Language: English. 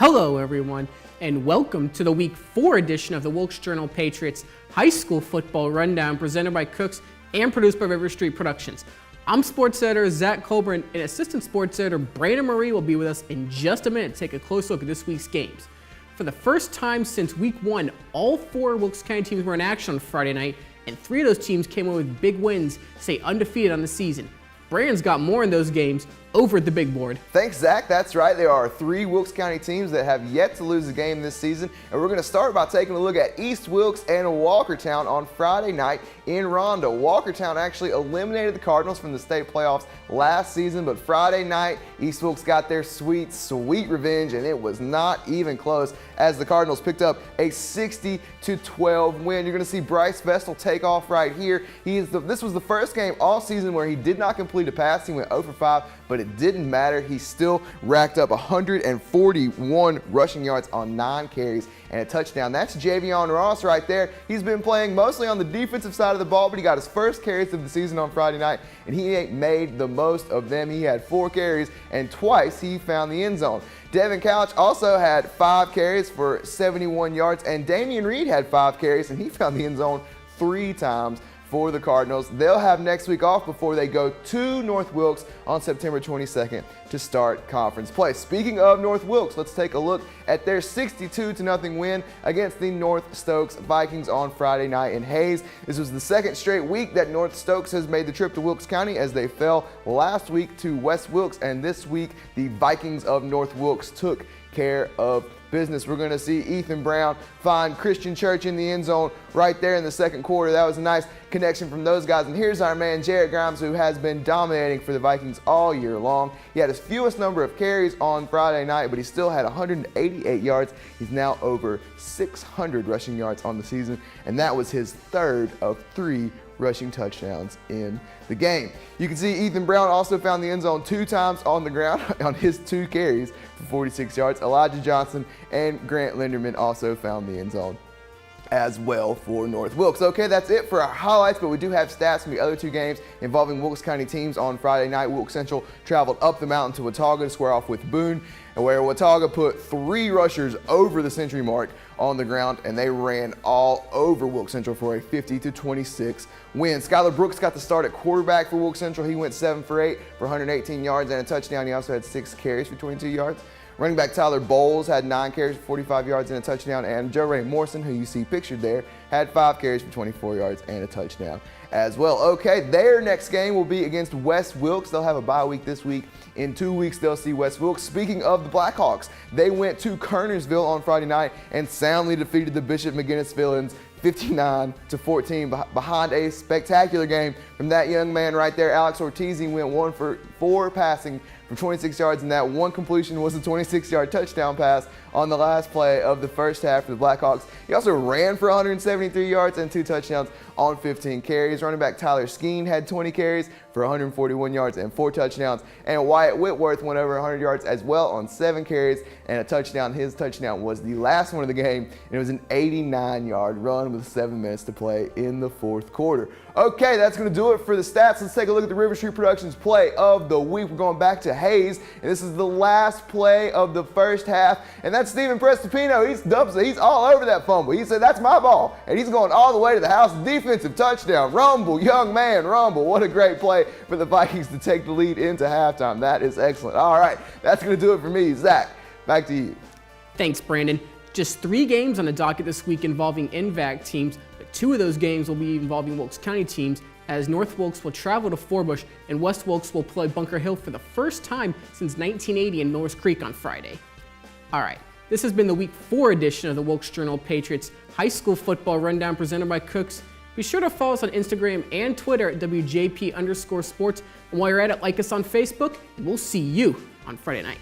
Hello everyone, and welcome to the Week 4 edition of the Wilkes Journal-Patriot's High School Football Rundown presented by Cooks and produced by RiverStreet Productions. I'm sports editor Zach Colburn, and assistant sports editor Brandon Moree will be with us in just a minute to take a close look at this week's games. For the first time since Week 1, all 4 Wilkes County teams were in action on Friday night, and 3 of those teams came away with big wins to stay undefeated on the season. Brandon's got more in those games over at the big board. Thanks, Zach. That's right. There are 3 Wilkes County teams that have yet to lose a game this season, and we're going to start by taking a look at East Wilkes and Walkertown on Friday night in Ronda. Walkertown actually eliminated the Cardinals from the state playoffs last season, but Friday night, East Wilkes got their sweet, sweet revenge, and it was not even close as the Cardinals picked up a 60-12 win. You're going to see Bryce Vestal take off right here. This was the first game all season where he did not complete a pass. He went 0 for 5, but it didn't matter. He still racked up 141 rushing yards on 9 carries and a touchdown. That's Javion Ross right there. He's been playing mostly on the defensive side of the ball, but he got his first carries of the season on Friday night, and he ain't made the most of them. He had 4 carries, and twice he found the end zone. Devin Couch also had 5 carries for 71 yards, and Damian Reed had 5 carries, and he found the end zone 3 times for the Cardinals. They'll have next week off before they go to North Wilkes on September 22nd to start conference play. Speaking of North Wilkes, let's take a look at their 62-0 win against the North Stokes Vikings on Friday night in Hayes. This was the second straight week that North Stokes has made the trip to Wilkes County, as they fell last week to West Wilkes, and this week the Vikings of North Wilkes took care of business. We're going to see Ethan Brown find Christian Church in the end zone right there in the second quarter. That was a nice connection from those guys. And here's our man Jared Grimes, who has been dominating for the Vikings all year long. He had his fewest number of carries on Friday night, but he still had 188 yards. He's now over 600 rushing yards on the season, and that was his 3rd of 3 rushing touchdowns in the game. You can see Ethan Brown also found the end zone 2 times on the ground on his 2 carries for 46 yards. Elijah Johnson and Grant Linderman also found the end zone as well for North Wilkes. Okay, that's it for our highlights, but we do have stats from the other 2 games involving Wilkes County teams on Friday night. Wilkes Central traveled up the mountain to Watauga to square off with Boone, and where Watauga put 3 rushers over the century mark on the ground, and they ran all over Wilkes Central for a 50-26 win. Skylar Brooks got the start at quarterback for Wilkes Central. He went 7 for 8 for 118 yards and a touchdown. He also had 6 carries for 22 yards. Running back Tyler Bowles had 9 carries for 45 yards and a touchdown, and Joe Ray Morrison, who you see pictured there, had 5 carries for 24 yards and a touchdown as well. Okay, their next game will be against West Wilkes. They'll have a bye week this week. In 2 weeks, they'll see West Wilkes. Speaking of the Blackhawks, they went to Kernersville on Friday night and soundly defeated the Bishop McGinnis Villains 59-14 behind a spectacular game from that young man right there. Alex Ortiz went 1 for 4 passing for 26 yards, and that one completion was a 26-yard touchdown pass on the last play of the first half for the Blackhawks. He also ran for 173 yards and 2 touchdowns on 15 carries. Running back Tyler Skeen had 20 carries for 141 yards and 4 touchdowns, and Wyatt Whitworth went over 100 yards as well on 7 carries and a touchdown. His touchdown was the last one of the game, and it was an 89-yard run with 7 minutes to play in the 4th quarter. Okay, that's going to do it for the stats. Let's take a look at the RiverStreet Productions play of the week. We're going back to Hayes, and this is the last play of the first half, and that's Steven Prestipino. He's all over that fumble. He said, "That's my ball," and he's going all the way to the house. Defensive touchdown. Rumble, young man, rumble. What a great play for the Vikings to take the lead into halftime. That is excellent. All right, that's going to do it for me. Zach, back to you. Thanks, Brandon. Just 3 games on the docket this week involving NVAC teams, but 2 of those games will be involving Wilkes County teams, as North Wilkes will travel to Forbush and West Wilkes will play Bunker Hill for the first time since 1980 in Norris Creek on Friday. All right, this has been the Week 4 edition of the Wilkes Journal-Patriot's High School Football Rundown presented by Cooks. Be sure to follow us on Instagram and Twitter at WJP_sports. And while you're at it, like us on Facebook, and we'll see you on Friday night.